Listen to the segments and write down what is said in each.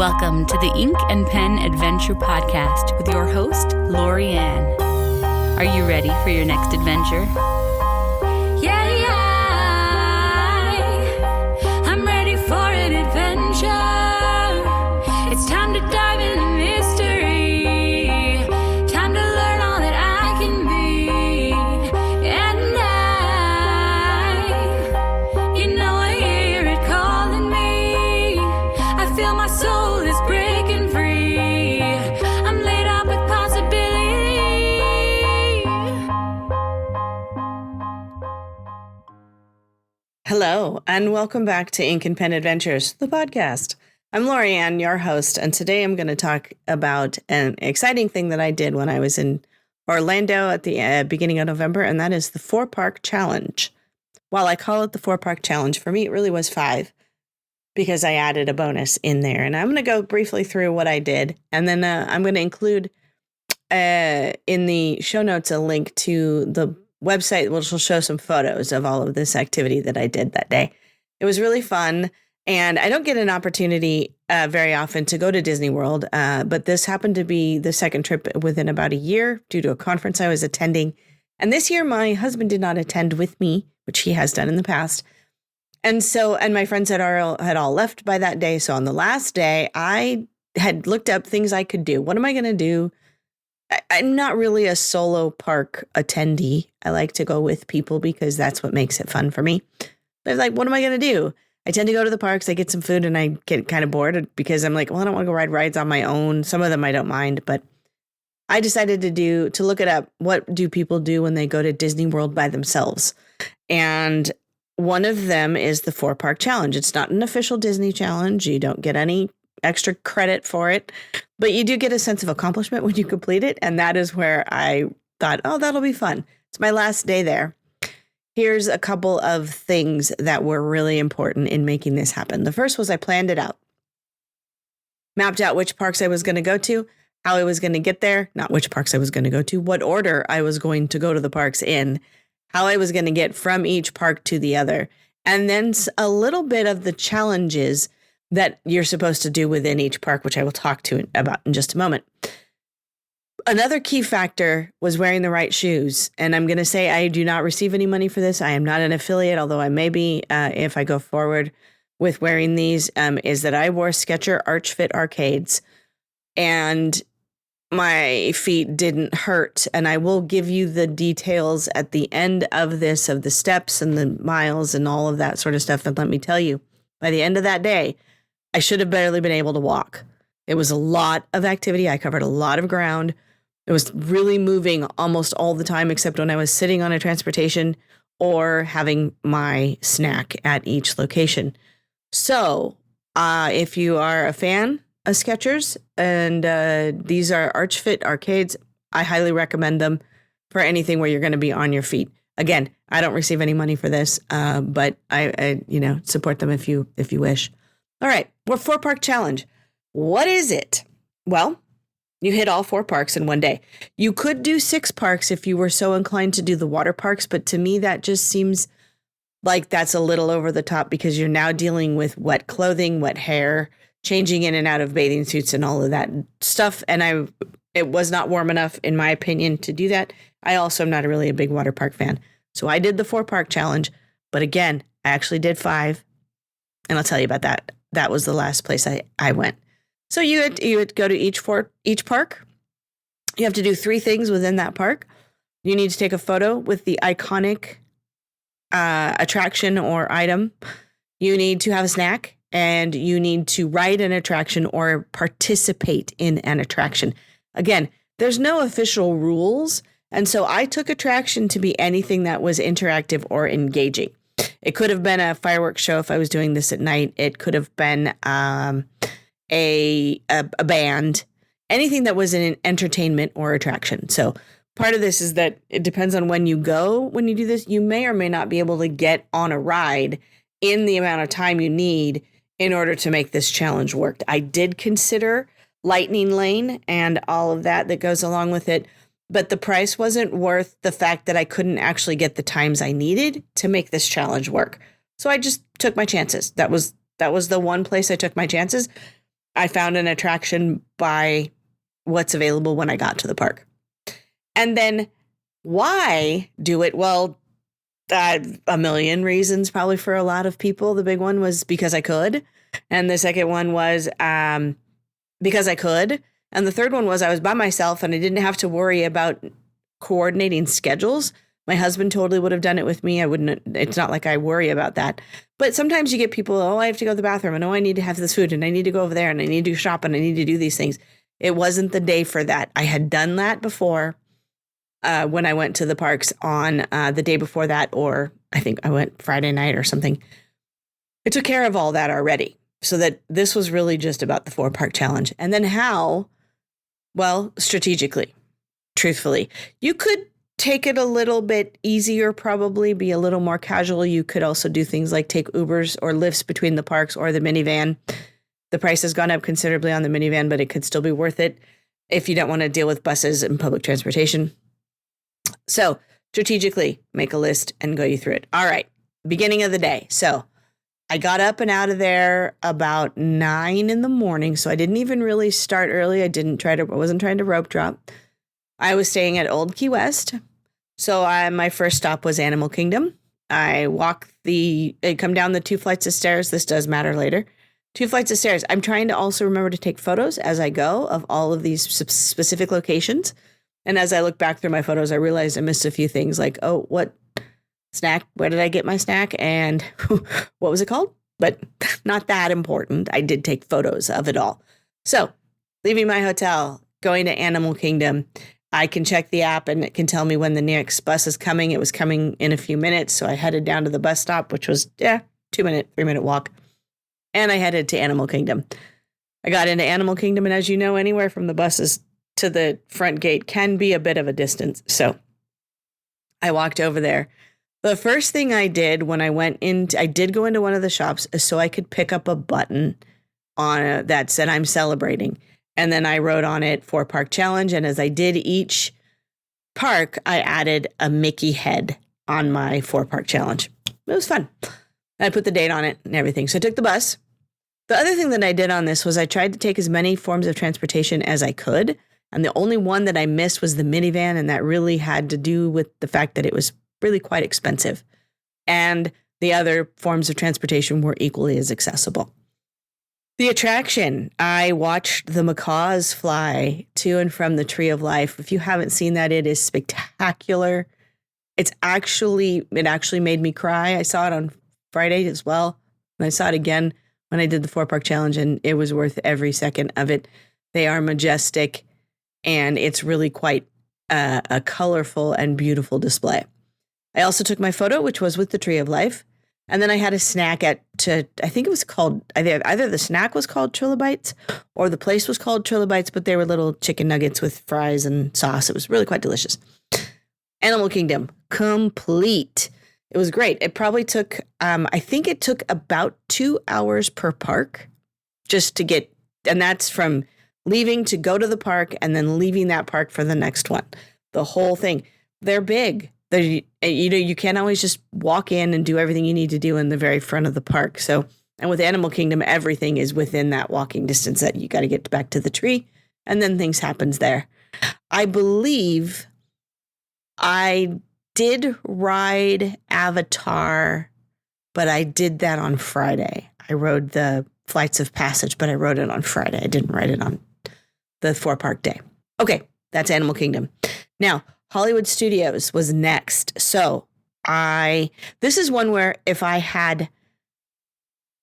Welcome to the Ink and Pen Adventure Podcast with your host, Laurie. Are you ready for your next adventure? Yeah, I'm ready for an adventure. It's time to dive into mystery. Time to learn all that I can be. And I hear it calling me. I feel my soul is breaking free. I'm laid out with possibility. Hello, and welcome back to Ink and Pen Adventures, the podcast. I'm Laurie, your host, and today I'm going to talk about an exciting thing that I did when I was in Orlando at the beginning of November, and that is the 4-Park Challenge. While I call it the 4-Park Challenge, for me it really was 5 because I added a bonus in there. And I'm going to go briefly through what I did, and then I'm going to include in the show notes a link to the website, which will show some photos of all of this activity that I did that day. It was really fun, and I don't get an opportunity very often to go to Disney World, but this happened to be the second trip within about a year due to a conference I was attending. And this year, my husband did not attend with me, which he has done in the past. And my friends had all left by that day. So on the last day, I had looked up things I could do. What am I going to do? I'm not really a solo park attendee. I like to go with people because that's what makes it fun for me. I was like, what am I going to do? I tend to go to the parks, I get some food, and I get kind of bored because I'm like, well, I don't want to go ride rides on my own. Some of them I don't mind, but I decided to look it up. What do people do when they go to Disney World by themselves? And one of them is the 4-Park Challenge. It's not an official Disney challenge. You don't get any extra credit for it, but you do get a sense of accomplishment when you complete it. And that is where I thought, oh, that'll be fun. It's my last day there. Here's a couple of things that were really important in making this happen. The first was I planned it out, mapped out which parks I was going to go to, how I was going to get there, not which parks I was going to go to, what order I was going to go to the parks in, how I was going to get from each park to the other, and then a little bit of the challenges that you're supposed to do within each park, which I will talk about in just a moment. Another key factor was wearing the right shoes. And I'm going to say I do not receive any money for this. I am not an affiliate, although I may be if I go forward with wearing these, is that I wore Skechers Arch Fit Arcades and my feet didn't hurt. And I will give you the details at the end of this, of the steps and the miles and all of that sort of stuff. And let me tell you, by the end of that day, I should have barely been able to walk. It was a lot of activity. I covered a lot of ground. It was really moving almost all the time, except when I was sitting on a transportation or having my snack at each location. So if you are a fan of Skechers, and these are Arch Fit Arcades, I highly recommend them for anything where you're going to be on your feet. Again, I don't receive any money for this, but I support them if you wish. All right, we're 4-Park Challenge. What is it? Well, you hit all 4 parks in one day. You could do 6 parks if you were so inclined to do the water parks, but to me, that just seems like that's a little over the top because you're now dealing with wet clothing, wet hair, changing in and out of bathing suits and all of that stuff. And it was not warm enough, in my opinion, to do that. I also am not really a big water park fan. So I did the 4-Park Challenge, but again, I actually did 5, and I'll tell you about that. That was the last place I went. So you would go to each park. You have to do 3 things within that park. You need to take a photo with the iconic attraction or item. You need to have a snack, and you need to ride an attraction or participate in an attraction. Again, there's no official rules, and so I took attraction to be anything that was interactive or engaging. It could have been a fireworks show if I was doing this at night. It could have been a band, anything that was an entertainment or attraction. So part of this is that it depends on when you go. When you do this, you may or may not be able to get on a ride in the amount of time you need in order to make this challenge work. I did consider Lightning Lane and all of that goes along with it, but the price wasn't worth the fact that I couldn't actually get the times I needed to make this challenge work. So I just took my chances. That was the one place I took my chances. I found an attraction by what's available when I got to the park. And then why do it? Well, a million reasons probably for a lot of people. The big one was because I could. And the second one was because I could. And the third one was I was by myself and I didn't have to worry about coordinating schedules. My husband totally would have done it with me. I wouldn't. It's not like I worry about that. But sometimes you get people, oh, I have to go to the bathroom and oh, I need to have this food and I need to go over there and I need to shop and I need to do these things. It wasn't the day for that. I had done that before when I went to the parks on the day before that, or I think I went Friday night or something. I took care of all that already. So that this was really just about the 4-park challenge. And then how? Well, strategically, truthfully, you could take it a little bit easier, probably be a little more casual. You could also do things like take Ubers or Lyfts between the parks or the minivan. The price has gone up considerably on the minivan, but it could still be worth it if you don't want to deal with buses and public transportation. So strategically, make a list and go you through it. All right, beginning of the day. So I got up and out of there about 9 in the morning. So I didn't even really start early. I wasn't trying to rope drop. I was staying at Old Key West. So my first stop was Animal Kingdom. I come down the 2 flights of stairs. This does matter later. 2 flights of stairs. I'm trying to also remember to take photos as I go of all of these specific locations. And as I look back through my photos, I realized I missed a few things like, oh, what snack? Where did I get my snack? And what was it called? But not that important. I did take photos of it all. So leaving my hotel, going to Animal Kingdom, I can check the app and it can tell me when the next bus is coming. It was coming in a few minutes. So I headed down to the bus stop, which was 3-minute walk. And I headed to Animal Kingdom. I got into Animal Kingdom. And as you know, anywhere from the buses to the front gate can be a bit of a distance. So I walked over there. The first thing I did when I did go into one of the shops so I could pick up a button on that said I'm celebrating. And then I wrote on it 4-park challenge. And as I did each park, I added a Mickey head on my 4-park challenge. It was fun. I put the date on it and everything. So I took the bus. The other thing that I did on this was I tried to take as many forms of transportation as I could. And the only one that I missed was the minivan. And that really had to do with the fact that it was really quite expensive. And the other forms of transportation were equally as accessible. The attraction, I watched the macaws fly to and from the Tree of Life. If you haven't seen that, it is spectacular. It actually made me cry. I saw it on Friday as well. And I saw it again when I did the 4-park challenge, and it was worth every second of it. They are majestic, and it's really quite a colorful and beautiful display. I also took my photo, which was with the Tree of Life. And then I had a snack I think it was called, either the snack was called Trilobites or the place was called Trilobites, but they were little chicken nuggets with fries and sauce. It was really quite delicious. Animal Kingdom, complete. It was great. It probably took, I think it took about 2 hours per park just to get, and that's from leaving to go to the park and then leaving that park for the next one. The whole thing. They're big. You can't always just walk in and do everything you need to do in the very front of the park. So, and with Animal Kingdom, everything is within that walking distance that you got to get back to the tree, and then things happens there. I believe I did ride Avatar, but I did that on Friday. I rode the Flights of Passage, but I rode it on Friday. I didn't ride it on the 4-park day. Okay, that's Animal Kingdom. Now, Hollywood Studios was next. So this is one where if I'd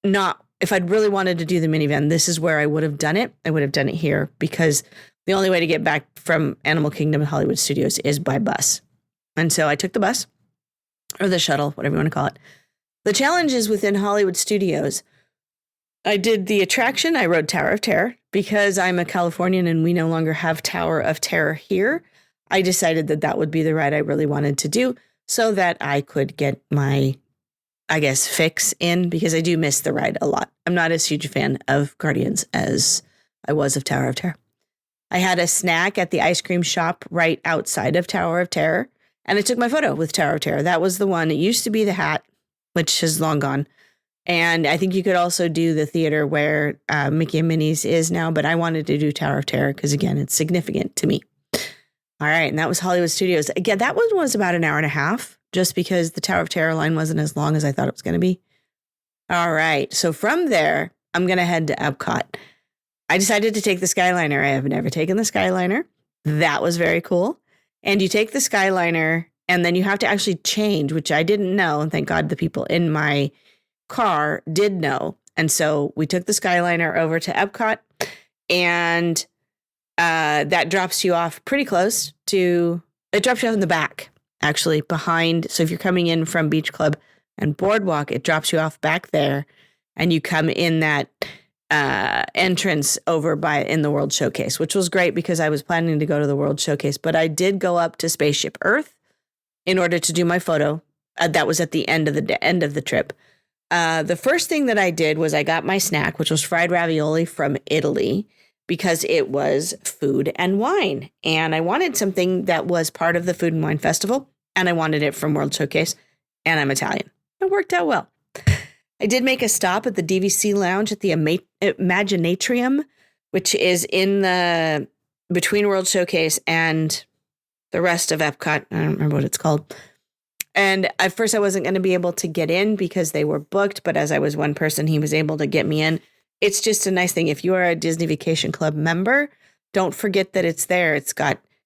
really wanted to do the minivan, this is where I would have done it. I would have done it here because the only way to get back from Animal Kingdom to Hollywood Studios is by bus. And so I took the bus or the shuttle, whatever you want to call it. The challenge is within Hollywood Studios. I did the attraction. I rode Tower of Terror because I'm a Californian and we no longer have Tower of Terror here. I decided that would be the ride I really wanted to do so that I could get my, fix in because I do miss the ride a lot. I'm not as huge a fan of Guardians as I was of Tower of Terror. I had a snack at the ice cream shop right outside of Tower of Terror, and I took my photo with Tower of Terror. That was the one. It used to be the hat, which is long gone. And I think you could also do the theater where Mickey and Minnie's is now, but I wanted to do Tower of Terror because, again, it's significant to me. All right, and that was Hollywood Studios. Again, that one was about an hour and a half, just because the Tower of Terror line wasn't as long as I thought it was going to be. All right, so from there, I'm going to head to Epcot. I decided to take the Skyliner. I have never taken the Skyliner. That was very cool. And you take the Skyliner, and then you have to actually change, which I didn't know, and thank God the people in my car did know. And so we took the Skyliner over to Epcot, and that drops you off pretty close to, it drops you off in the back, actually, behind. So if you're coming in from Beach Club and Boardwalk, it drops you off back there, and you come in that entrance over in the World Showcase, which was great because I was planning to go to the World Showcase, but I did go up to Spaceship Earth in order to do my photo. That was at the end of the trip. The first thing that I did was I got my snack, which was fried ravioli from Italy, because it was food and wine. And I wanted something that was part of the Food and Wine Festival, and I wanted it from World Showcase, and I'm Italian. It worked out well. I did make a stop at the DVC Lounge at the Imaginatrium, which is in between World Showcase and the rest of Epcot. I don't remember what it's called. And at first I wasn't going to be able to get in because they were booked, but as I was one person, he was able to get me in. It's just a nice thing. If you are a Disney Vacation Club member, don't forget that it's there.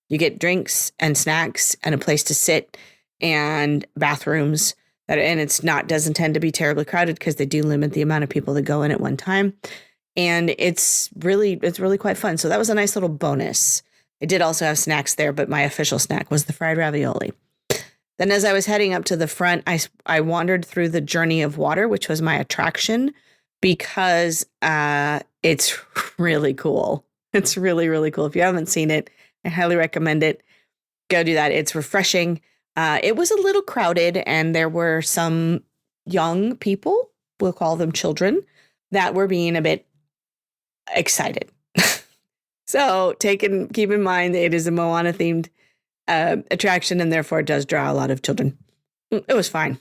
You get drinks and snacks and a place to sit and bathrooms. And doesn't tend to be terribly crowded because they do limit the amount of people that go in at one time. And it's really quite fun. So that was a nice little bonus. I did also have snacks there, but my official snack was the fried ravioli. Then as I was heading up to the front, I wandered through the Journey of Water, which was my attraction, because it's really cool. It's really, really cool. If you haven't seen it, I highly recommend it. Go do that. It's refreshing. It was a little crowded, and there were some young people, we'll call them children, that were being a bit excited. So keep in mind that it is a Moana themed attraction, and therefore it does draw a lot of children. It was fine.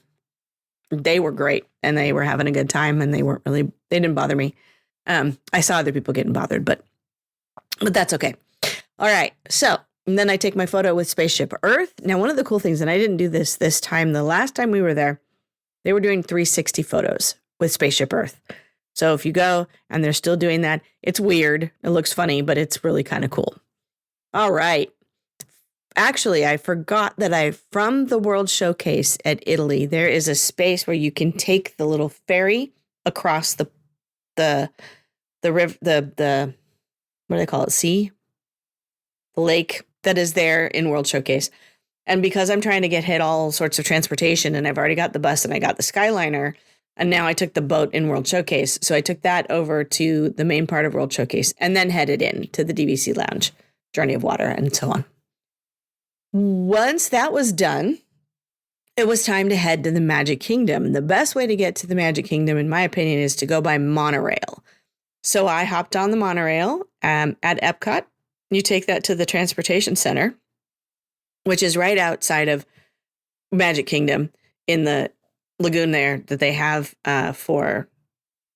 They were great, and they were having a good time, and they didn't bother me. I saw other people getting bothered, but that's okay. All right. So, and then I take my photo with Spaceship Earth. Now, one of the cool things, and I didn't do this time, the last time we were there, they were doing 360 photos with Spaceship Earth. So if you go and they're still doing that, it's weird. It looks funny, but it's really kind of cool. All right. Actually, I forgot that from the World Showcase at Italy, there is a space where you can take the little ferry across the river, the what do they call it? Sea? The lake that is there in World Showcase. And because I'm trying to hit all sorts of transportation, and I've already got the bus and I got the Skyliner, and now I took the boat in World Showcase. So I took that over to the main part of World Showcase and then headed in to the DVC Lounge, Journey of Water, and so on. Once that was done, it was time to head to the Magic Kingdom. The best way to get to the Magic Kingdom, in my opinion, is to go by monorail. So I hopped on the monorail at Epcot. You take that to the transportation center, which is right outside of Magic Kingdom in the lagoon there that they have for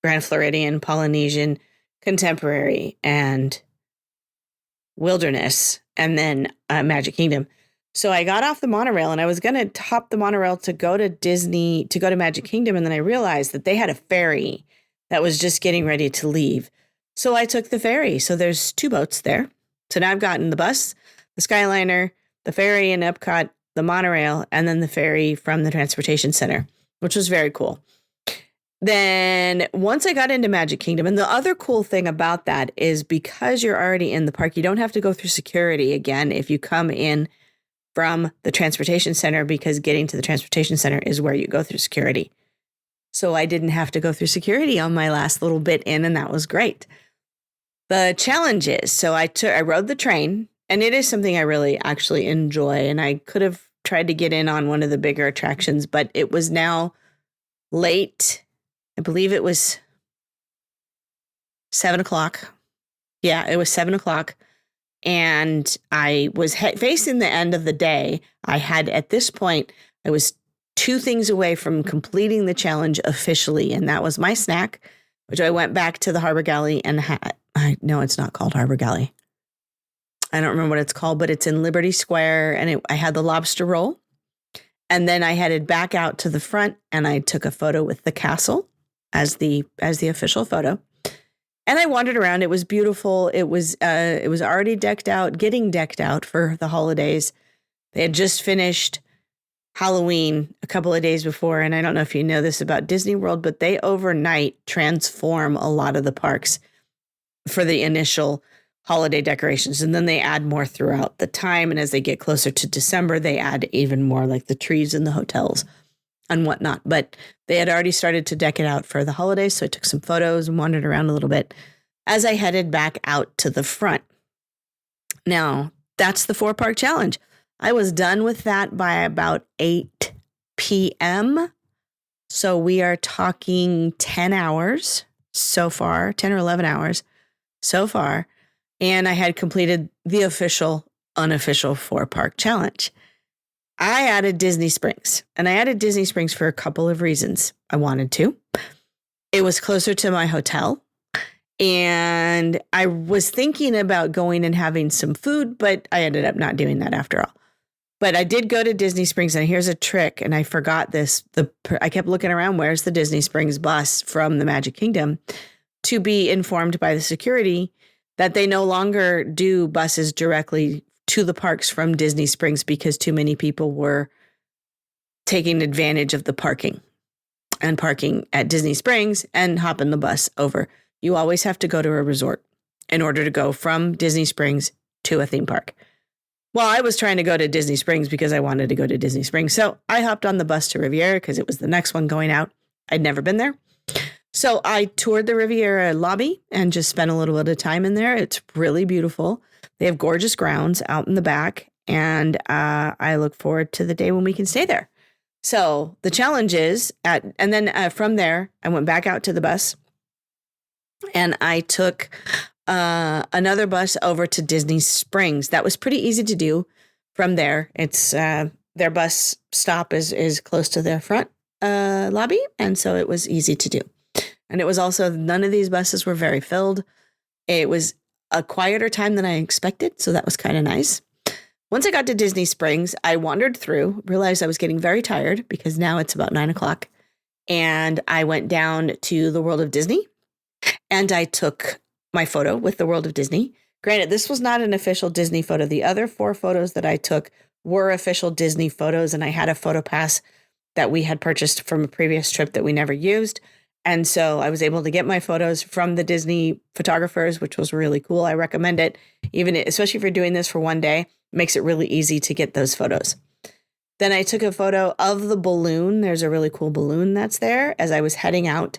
Grand Floridian, Polynesian, Contemporary, and Wilderness, and then Magic Kingdom. So I got off the monorail, and I was going to hop the monorail to go to Magic Kingdom. And then I realized that they had a ferry that was just getting ready to leave. So I took the ferry. So there's 2 boats there. So now I've gotten the bus, the Skyliner, the ferry in Epcot, the monorail, and then the ferry from the transportation center, which was very cool. Then once I got into Magic Kingdom, and the other cool thing about that is because you're already in the park, you don't have to go through security again if you come in from the transportation center, because getting to the transportation center is where you go through security. So I didn't have to go through security on my last little bit in, and that was great. The challenges. So I rode the train, and it is something I really actually enjoy. And I could have tried to get in on one of the bigger attractions, but it was now late. I believe it was 7:00. Yeah, it was 7:00. And I was facing the end of the day. At this point, I was 2 things away from completing the challenge officially. And that was my snack, which I went back to the Harbor Galley and had. No, it's not called Harbor Galley. I don't remember what it's called, but it's in Liberty Square. And I had the lobster roll. And then I headed back out to the front and I took a photo with the castle as the official photo. And I wandered around. It was beautiful. It was already decked out, getting decked out for the holidays. They had just finished Halloween a couple of days before. And I don't know if you know this about Disney World, but they overnight transform a lot of the parks for the initial holiday decorations. And then they add more throughout the time. And as they get closer to December, they add even more, like the trees in the hotels and whatnot. But they had already started to deck it out for the holidays. So I took some photos and wandered around a little bit as I headed back out to the front. Now, that's the 4-park challenge. I was done with that by about 8 p.m. So we are talking 10 hours so far, 10 or 11 hours so far. And I had completed the official, unofficial 4-park challenge. I added Disney Springs, and I added Disney Springs for a couple of reasons. I wanted to. It was closer to my hotel, and I was thinking about going and having some food, but I ended up not doing that after all. But I did go to Disney Springs, and here's a trick, and I forgot this. I kept looking around, where's the Disney Springs bus from the Magic Kingdom, to be informed by the security that they no longer do buses directly to the parks from Disney Springs because too many people were taking advantage of the parking at Disney Springs and hopping the bus over. You always have to go to a resort in order to go from Disney Springs to a theme park. Well, I was trying to go to Disney Springs because I wanted to go to Disney Springs. So I hopped on the bus to Riviera because it was the next one going out. I'd never been there. So I toured the Riviera lobby and just spent a little bit of time in there. It's really beautiful. They have gorgeous grounds out in the back. And I look forward to the day when we can stay there. So the challenge is from there, I went back out to the bus and I took another bus over to Disney Springs. That was pretty easy to do from there. It's their bus stop is close to their front lobby. And so it was easy to do. And it was also, none of these buses were very filled. It was a quieter time than I expected. So that was kind of nice. Once I got to Disney Springs, I wandered through, realized I was getting very tired because now it's about 9:00. And I went down to the World of Disney and I took my photo with the World of Disney. Granted, this was not an official Disney photo. The other 4 photos that I took were official Disney photos. And I had a photo pass that we had purchased from a previous trip that we never used. And so I was able to get my photos from the Disney photographers, which was really cool. I recommend it, especially if you're doing this for one day. It makes it really easy to get those photos. Then I took a photo of the balloon. There's a really cool balloon that's there. As I was heading out,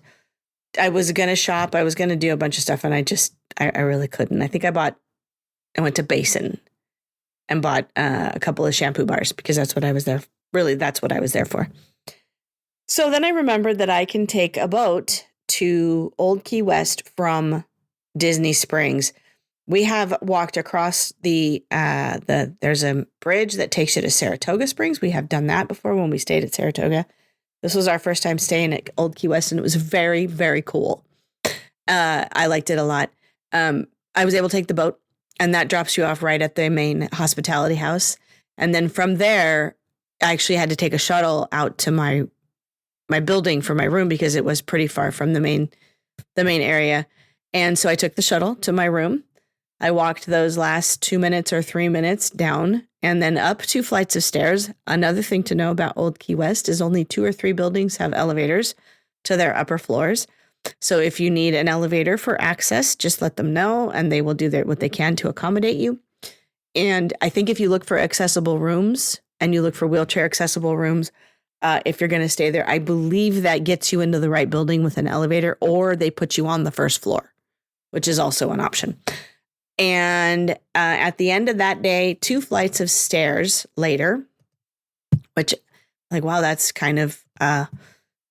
I was going to shop. I was going to do a bunch of stuff, and I really couldn't. I think I went to Basin and bought a couple of shampoo bars because that's what I was there. Really, that's what I was there for. So then I remembered that I can take a boat to Old Key West from Disney Springs. We have walked across there's a bridge that takes you to Saratoga Springs. We have done that before when we stayed at Saratoga. This was our first time staying at Old Key West, and it was very, very cool. I liked it a lot. I was able to take the boat, and that drops you off right at the main hospitality house. And then from there, I actually had to take a shuttle out to my building for my room because it was pretty far from the main area. And so I took the shuttle to my room. I walked those last 2 minutes or 3 minutes down and then up 2 flights of stairs. Another thing to know about Old Key West is only 2 or 3 buildings have elevators to their upper floors. So if you need an elevator for access, just let them know and they will do what they can to accommodate you. And I think if you look for accessible rooms and you look for wheelchair accessible rooms, if you're going to stay there, I believe that gets you into the right building with an elevator, or they put you on the first floor, which is also an option. And at the end of that day, 2 flights of stairs later, which wow, that's kind of,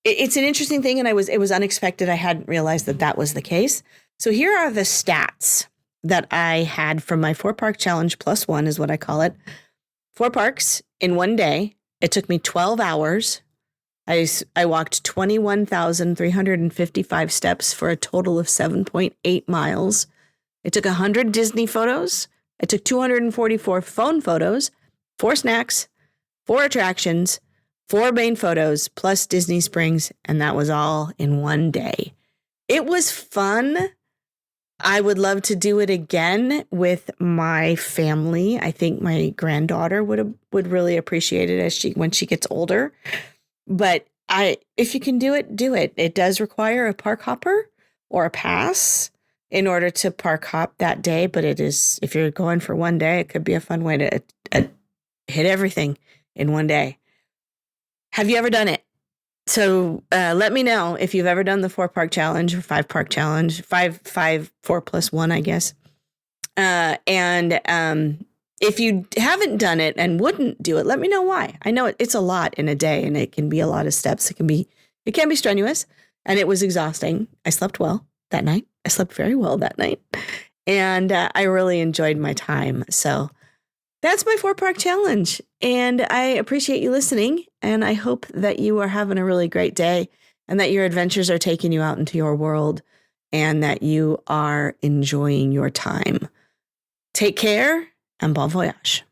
it's an interesting thing. And it was unexpected. I hadn't realized that was the case. So here are the stats that I had from my 4-park challenge +1 is what I call it. 4 parks in one day. It took me 12 hours, I walked 21,355 steps for a total of 7.8 miles. I took 100 Disney photos. I took 244 phone photos, 4 snacks, 4 attractions, 4 main photos, plus Disney Springs, and that was all in one day. It was fun. I would love to do it again with my family. I think my granddaughter would really appreciate it when she gets older. But if you can do it, do it. It does require a park hopper or a pass in order to park hop that day. But if you're going for one day, it could be a fun way to hit everything in one day. Have you ever done it? So let me know if you've ever done the 4-park challenge or 5-park challenge, 4+1, I guess. And if you haven't done it and wouldn't do it, let me know why. I know it's a lot in a day, and it can be a lot of steps. It can be strenuous, and it was exhausting. I slept well that night. I slept very well that night, and I really enjoyed my time. So that's my 4-park challenge, and I appreciate you listening, and I hope that you are having a really great day and that your adventures are taking you out into your world and that you are enjoying your time. Take care and bon voyage.